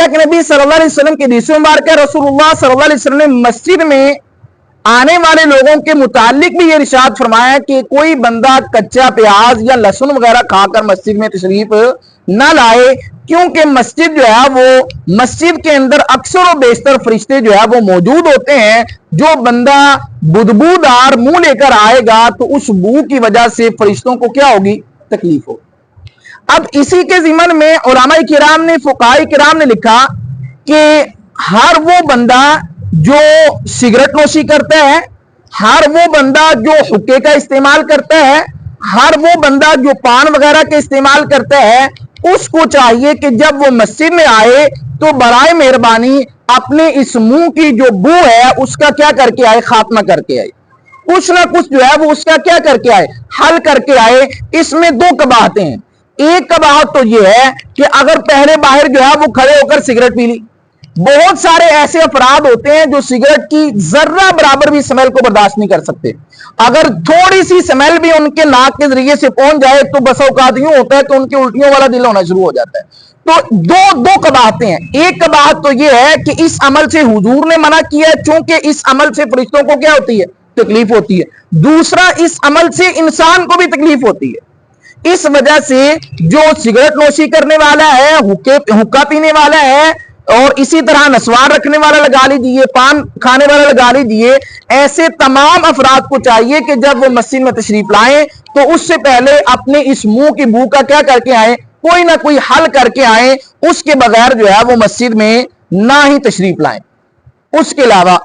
कि नबी सल्लल्लाहु अलैहि वसल्लम की हदीस मुबारक रसूलुल्लाह सल्लल्लाहु अलैहि वसल्लम ने मस्जिद में आने वाले लोगों के मुतालिक भी ये इरशाद फरमाया कि कोई बंदा कच्चा प्याज या लहसुन वगैरह खाकर मस्जिद में तशरीफ न लाए, क्योंकि मस्जिद जो है वो मस्जिद के अंदर अक्सर और बेशतर फरिश्ते जो है वो मौजूद होते हैं। जो बंदा बुदबूदार मुंह लेकर आएगा तो उस बू की वजह से फरिश्तों को क्या होगी, तकलीफ होगी। अब इसी के ज़िमन में उलमाए किराम ने, फुकाहाए किराम ने लिखा कि हर वो बंदा जो सिगरेट नोशी करता है, हर वो बंदा जो हुक्के का इस्तेमाल करता है, हर वो बंदा जो पान वगैरह का इस्तेमाल करता है, उसको चाहिए कि जब वो मस्जिद में आए तो बराए मेहरबानी अपने इस मुंह की जो बू है उसका क्या करके आए, खात्मा करके आए। कुछ ना कुछ जो है वो उसका क्या करके आए, हल करके आए। इसमें दो कबाहतें हैं। एक कबाहत तो ये है कि अगर पहले बाहर जो है वो खड़े होकर सिगरेट पी ली। बहुत सारे ऐसे अफराद होते हैं जो सिगरेट की जर्रा बराबर भी स्मेल को बर्दाश्त नहीं कर सकते। अगर थोड़ी सी स्मेल भी उनके नाक के जरिए से पहुंच जाए तो बस औकात यूं होता है कि उनके उल्टियों वाला दिल होना शुरू हो जाता है। तो दो कबाहतें हैं। एक कबाहत तो यह है कि इस अमल से हुजूर ने मना किया है, चूंकि इस अमल से फरिश्तों को क्या होती है, तकलीफ होती है। दूसरा, इस अमल से इंसान को भी तकलीफ होती है। इस वजह से जो सिगरेट नोशी करने वाला है, हुक्का पीने वाला है, और इसी तरह नस्वार रखने वाला लगा लीजिए, पान खाने वाला लगा लीजिए, ऐसे तमाम अफराद को चाहिए कि जब वो मस्जिद में तशरीफ लाएं तो उससे पहले अपने इस मुंह की बू का क्या करके आए, कोई ना कोई हल करके आए। उसके बगैर जो है वो मस्जिद में ना ही तशरीफ लाएं। उसके अलावा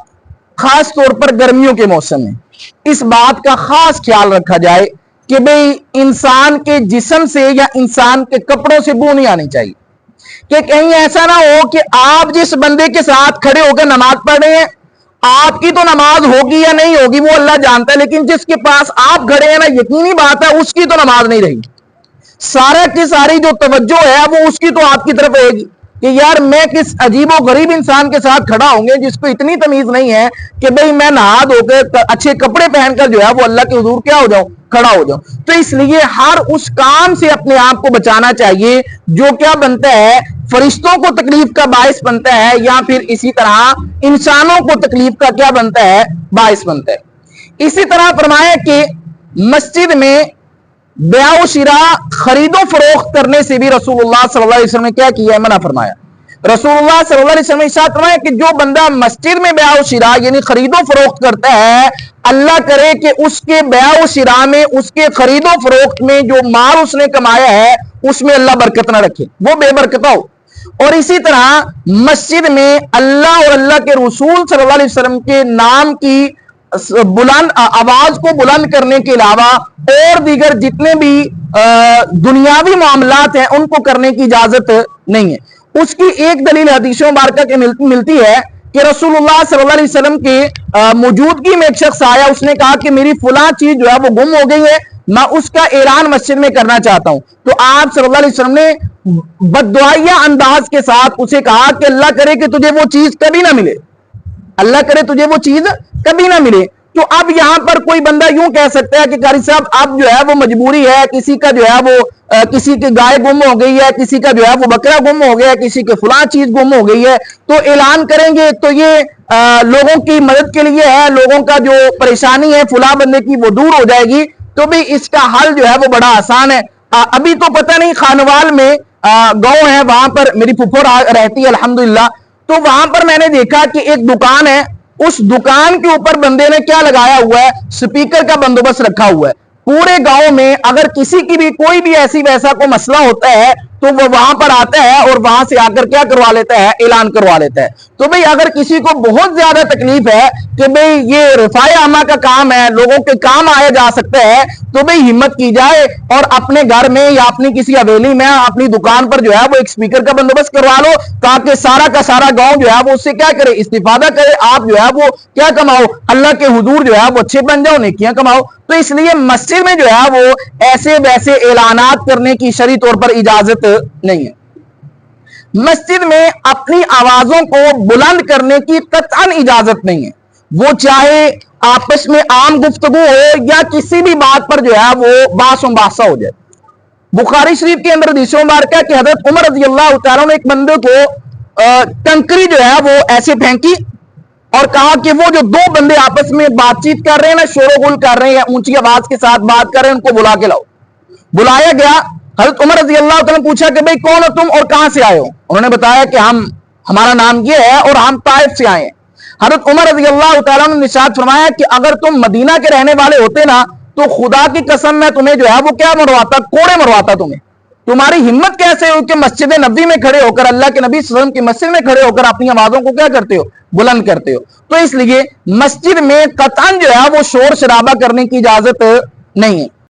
खास तौर पर गर्मियों के मौसम में इस बात का खास ख्याल रखा जाए कि भाई इंसान के जिस्म से या इंसान के कपड़ों से बू नहीं आनी चाहिए। कि कहीं ऐसा ना हो कि आप जिस बंदे के साथ खड़े होकर नमाज पढ़ रहे हैं, आपकी तो नमाज होगी या नहीं होगी वो अल्लाह जानता है, लेकिन जिसके पास आप खड़े हैं ना, यकीनी बात है उसकी तो नमाज नहीं रही। सारा की सारी जो तवज्जो है वो उसकी तो आपकी तरफ रहेगी कि यार मैं किस अजीबो गरीब इंसान के साथ खड़ा होंगे जिसको इतनी तमीज नहीं है कि भाई मैं नहा धोकर अच्छे कपड़े पहनकर जो है वो अल्लाह के हुजूर क्या हो जाऊं, खड़ा हो जाऊं। तो इसलिए हर उस काम से अपने आप को बचाना चाहिए जो क्या बनता है, फरिश्तों को तकलीफ का बायस बनता है, या फिर इसी तरह इंसानों को तकलीफ का क्या बनता है, बायस बनता है। इसी तरह फरमाया कि मस्जिद में बेआ शिरा, खरीदो फरोख्त करने से भी रसूलुल्लाह सल्लल्लाहु अलैहि वसल्लम ने क्या किया है, मना फरमाया। रसूलुल्लाह सल्लल्लाहु अलैहि वसल्लम ने इरशाद फरमाया कि जो बंदा मस्जिद में बेआ शिरा यानी खरीदो फरोख्त करता है, अल्लाह करे कि उसके बेआ शिरा में, उसके खरीदो फरोख्त में जो माल उसने कमाया है उसमें अल्लाह बरकत ना रखे, वो बेबरकत हो। और इसी तरह मस्जिद में अल्लाह और अल्लाह के रसूल सल्लल्लाहु अलैहि वसल्लम के नाम की बुलंद आवाज को बुलंद करने के अलावा और दीगर जितने भी दुनियावी मामलात हैं उनको करने की इजाजत नहीं है। उसकी एक दलील हदीसों मुबारक के मिलती है कि रसूलुल्लाह सल्लल्लाहु अलैहि वसल्लम के मौजूदुआई में एक शख्स आया, उसने कहा कि मेरी फुला चीज जो है वो गुम हो गई है, मैं उसका ऐलान मस्जिद में करना चाहता हूं। तो आप सल्लल्लाहु अलैहि वसल्लम ने बददुआया अंदाज के साथ उसे कहा कि अल्लाह करे कि तुझे वो चीज कभी ना मिले, अल्लाह करे तुझे वो चीज कभी ना मिले। तो अब यहां पर कोई बंदा यूं कह सकता है कि कारी साहब अब जो है वो मजबूरी है, किसी का जो है वो किसी की गाय गुम हो गई है, किसी का जो है वो बकरा गुम हो गया है, किसी की फलां चीज गुम हो गई है, तो ऐलान करेंगे तो ये लोगों की मदद के लिए है, लोगों का जो परेशानी है फुला बंदे की वो दूर हो जाएगी। तो भी इसका हल जो है वो बड़ा आसान है। अभी तो पता नहीं खानवाल में गांव है, वहां पर मेरी फुफो रहती है अल्हम्दुलिल्लाह, तो वहां पर मैंने देखा कि एक दुकान है, उस दुकान के ऊपर बंदे ने क्या लगाया हुआ है, स्पीकर का बंदोबस्त रखा हुआ है। पूरे गांव में अगर किसी की भी कोई भी ऐसी वैसा कोई मसला होता है तो वो वहां पर आता है और वहां से आकर क्या करवा लेता है, ऐलान करवा लेता है। तो भाई अगर किसी को बहुत ज्यादा तकलीफ है कि भाई ये रफाए आमा का काम है, लोगों के काम आया जा सकता है, तो भाई हिम्मत की जाए और अपने घर में या अपनी किसी हवेली में अपनी दुकान पर जो है वो एक स्पीकर का बंदोबस्त करवा लो, ताकि सारा का सारा गांव जो है वो उससे क्या करे, इस्तिफादा करे। आप जो है वो क्या कमाओ, अल्लाह के हुजूर जो है वो अच्छे बन जाओ, नेकियां कमाओ। तो इसलिए मस्जिद में जो है वो ऐसे वैसे ऐलानात करने की शरई तौर पर इजाजत नहीं है। मस्जिद में अपनी आवाजों को बुलंद करने की कतई इजाजत नहीं है, वो चाहे आपस में आम गुफ्तगू हो या किसी भी बात पर जो है वो बासा हो जाए। बुखारी शरीफ के अंदर हदीस मुबारक है कि हजरत उमर रज़ी अल्लाह तआला ने एक बंदे को कंकरी जो है वो ऐसे फेंकी और कहा कि वो जो दो बंदे आपस में बातचीत कर रहे हैं ना, शोरगुल कर रहे हैं, ऊंची आवाज के साथ बात कर रहे हैं, उनको बुला के लाओ। बुलाया गया। हजरत उमर रजी अल्लाह तआला ने पूछा कि भाई कौन हो तुम और कहां से आए हो? उन्होंने बताया कि हमारा नाम ये है और हम ताइफ से आए हैं। हजरत उमर रजी अल्लाह तआला ने इरशाद फरमाया कि अगर तुम मदीना के रहने वाले होते ना तो खुदा की कसम मैं तुम्हें जो है वो क्या मरवाता, कोड़े मरवाता तुम्हें। तुम्हारी हिम्मत कैसे हो कि मस्जिद नबी में खड़े होकर, अल्लाह के नबी सल्लल्लाहु अलैहि वसल्लम की मस्जिद में खड़े होकर अपनी आवाजों को क्या करते हो, बुलंद करते हो। तो इसलिए मस्जिद में कतन जो है वो शोर शराबा करने की इजाजत नहीं है।